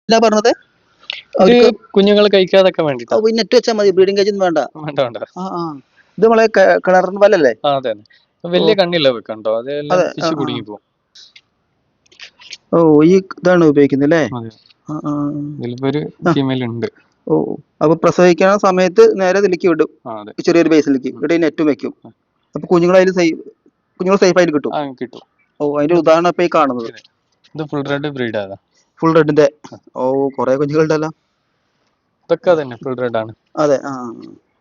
എന്താ പറഞ്ഞത്? ഇത് അവർക്ക് കുഞ്ഞുങ്ങൾ കഴിക്കാതൊക്കെ വേണ്ടിട്ടാ. നെറ്റ് വെച്ചാൽ മതി, ബ്രീഡിംഗ് കേജ് ഒന്നും വേണ്ട. വേണ്ട വേണ്ട. ആ ആ ഇത് നമ്മളെ കിണറിന് വലല്ലേ? ആ അതെ അതെ. വലിയ കണ്ണില്ല വെക്കണ്ടോ, അതെല്ലാം അതെ ഫിഷ് കുടുങ്ങി പോകും. ഓ ഈ ഇതാണ് ഉപയോഗിക്കുന്നത് അല്ലേ? അതെ. ഇതിലിപ്പോ ഒരു ഫീമെയിൽ ഉണ്ട്. ഓ അപ്പൊ പ്രസവിക്കുന്ന സമയത്ത് നേരെ ഇതിലേക്ക് വിടും, അതെ. ചെറിയൊരു ബേസിലേക്ക് ഇവിടെ നെറ്റും വെക്കും. അപ്പൊ കുഞ്ഞുങ്ങൾ സേഫ് ആയിട്ട് കിട്ടും. കിട്ടും. ഓ അതിന്റെ ഉദാഹരണം ഇപ്പൊ ഈ കാണുന്നത്. ഇത് ഫുൾ റെഡ് ബ്രീഡ് ആണ്. ഫുൾ റെഡിന്റെ. ഓ കൊറേ കുഞ്ഞുങ്ങളുണ്ടല്ലോ. ഇതൊക്കെ തന്നെ ഫുൾ റെഡ് ആണ്. അതെ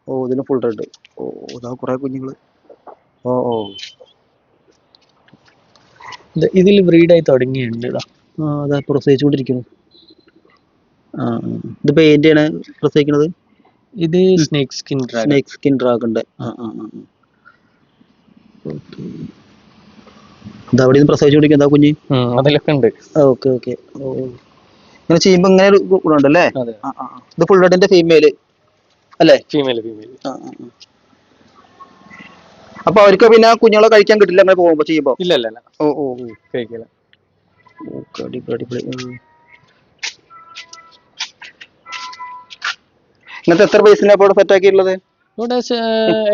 ഓ ഇതിന് ഫുൾ റെഡ്. ഓ ഇതാ കൊറേ കുഞ്ഞുങ്ങള്. ഓ ഓ ഇതിൽ ബ്രീഡായി തുടങ്ങിയിട്ടുണ്ട്. അതാ പ്രസവിച്ചുകൊണ്ടിരിക്കുന്നു. ഇതിപ്പോ ഏന്റെയാണ് പ്രസവിക്കുന്നത്? ഇത് സ്നേക് സ്കിൻ ഡ്രാഗന്റെ. ഇതാ അവിടെ നിന്ന് പ്രസവിച്ചുകൊണ്ടിരിക്കുന്ന എന്താ കുഞ്ഞ്? അതിലൊക്കെ ഉണ്ട്. Okay okay. ഓ ഇങ്ങനെ ചെയ്യുമ്പോ ഇങ്ങനെ ഒരു ഗുണമുണ്ടല്ലേ? ഇത് ഫുൾ റെഡിന്റെ ഫീമെയില് അല്ലേ? ഫീമെയിൽ. അപ്പൊ അവർക്ക് പിന്നെ കുഞ്ഞുങ്ങളെ കഴിക്കാൻ കിട്ടില്ല അങ്ങനെ പോകുമ്പോ ചെയ്യുമ്പോ? ഇല്ല. ഓ കഴിക്കില്ല. അടിപൊളി. ഇങ്ങനത്തെ എത്ര പൈസ ഇപ്പോൾ സെറ്റ് ആക്കിയിട്ടുള്ളത്? ഇവിടെ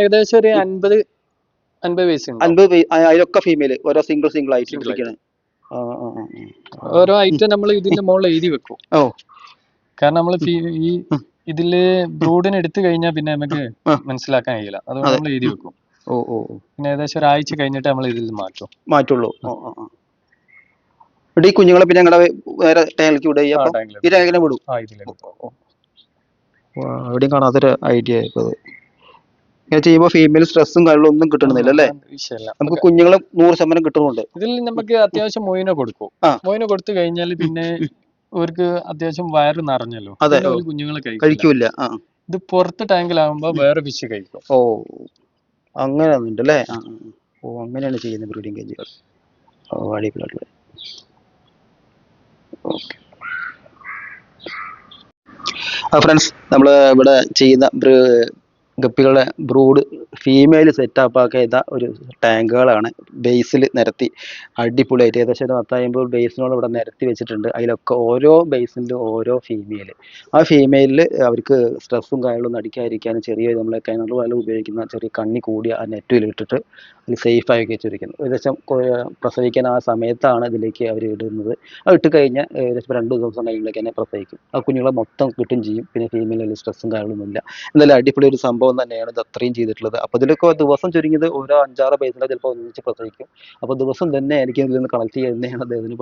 ഏകദേശം ഒരു 50 പൈസ ഉണ്ട്. 50 അതിലൊക്കെ ഫീമെയിൽ ഓരോ സിംഗിൾ ആയിട്ട്. ഓരോ ഐറ്റം നമ്മൾ ഇതിന്റെ മുകളിൽ എഴുതി വെക്കും. കാരണം നമ്മൾ ഈ ഇതില് ബ്രൂഡിന് എടുത്തു കഴിഞ്ഞാൽ പിന്നെ നമുക്ക് മനസ്സിലാക്കാൻ കഴിയില്ല, അതുകൊണ്ട് നമ്മൾ എഴുതി വെക്കും. പിന്നെ ഏകദേശം ഒരാഴ്ച കഴിഞ്ഞിട്ട് നമ്മൾ ഇതിൽ മാറ്റുള്ളൂ. ഇവിടെ ഈ കുഞ്ഞുങ്ങളെ പിന്നെ ഞങ്ങളുടെ വേറെ ടാങ്കിലേക്ക് വിടുക? ഈ ടാങ്കിനെ വിടും. എവിടെയും കാണാത്തൊരു ഐഡിയ ആയിപ്പോ. ഇങ്ങനെ ചെയ്യുമ്പോ ഫീമെയിൽ സ്ട്രെസ്സും കാര്യങ്ങളും ഒന്നും കിട്ടണമെന്നില്ല അല്ലേ? നമുക്ക് കുഞ്ഞുങ്ങളെ 100% കിട്ടുന്നുണ്ട്. ഇതിൽ നമുക്ക് അത്യാവശ്യം മൊയിനെ കൊടുക്കും. മൊയിനെ കൊടുത്തു കഴിഞ്ഞാൽ പിന്നെ അവർക്ക് അത്യാവശ്യം വയറ് നിറഞ്ഞല്ലോ, കുഞ്ഞുങ്ങളെ കഴിക്കൂല. ഇത് പുറത്ത് ടാങ്കിലാകുമ്പോ വേറെ ഫിഷ് കഴിക്കും. ഓ അങ്ങനെ ഉണ്ടല്ലേ? ഓ അങ്ങനെയാണ് ചെയ്യുന്നത് ബ്രീഡിംഗ് കേജ്. അടിപൊളി. ഓക്കെ ഫ്രണ്ട്സ്, നമ്മൾ ഇവിടെ ചെയ്യുന്ന ഗപ്പികളുടെ ബ്രൂഡ് ഫീമെയിൽ സെറ്റപ്പ് ആക്കിയ ഒരു ടാങ്കുകളാണ് ബേസിൽ നിരത്തി അടിപൊളിയായിട്ട്. ഏകദേശം ഒരു 10-50 ബേസിനോട് ഇവിടെ നിരത്തി വെച്ചിട്ടുണ്ട്. അതിലൊക്കെ ഓരോ ബേസിലും ഓരോ ഫീമെയിൽ. ആ ഫീമെയിലിൽ അവർക്ക് സ്ട്രെസ്സും കാര്യങ്ങളൊന്നും അടിക്കാതിരിക്കാനും ചെറിയ നമ്മളെ കിണർ വെള്ളം ഉപയോഗിക്കുന്ന ചെറിയ കണ്ണി കൂടിയ ആ നെറ്റിൽ ഇട്ടിട്ട് അത് സേഫാക്കി വെച്ചിരിക്കുന്നത്. ഏകദേശം പ്രസവിക്കാൻ ആ സമയത്താണ് ഇതിലേക്ക് അവർ ഇടുന്നത്. അത് ഇട്ട് കഴിഞ്ഞാൽ ഏകദേശം 2 ദിവസം കഴിയുമ്പോഴേക്ക് തന്നെ പ്രസവിക്കും. ആ കുഞ്ഞുങ്ങളെ മൊത്തം കിട്ടും ചെയ്യും. പിന്നെ ഫീമെയിലിൽ സ്ട്രെസ്സും കാര്യങ്ങളൊന്നുമില്ല. എന്നാലും അടിപൊളി ഒരു സംഭവം തന്നെയാണ് ഇത് അത്രയും ചെയ്തിട്ടുള്ളത്. അപ്പോൾ ഇതിലൊക്കെ ദിവസം ചുരുങ്ങിയത് ഓരോ 5-6 ബേസിലെ ചിലപ്പോൾ ഒന്നിച്ച് പ്രസവിക്കും. അപ്പോൾ ദിവസം തന്നെ എനിക്ക് ഇതിൽ നിന്ന് കളക്ട് ചെയ്യുന്നതാണ് അദ്ദേഹത്തിന് പണി.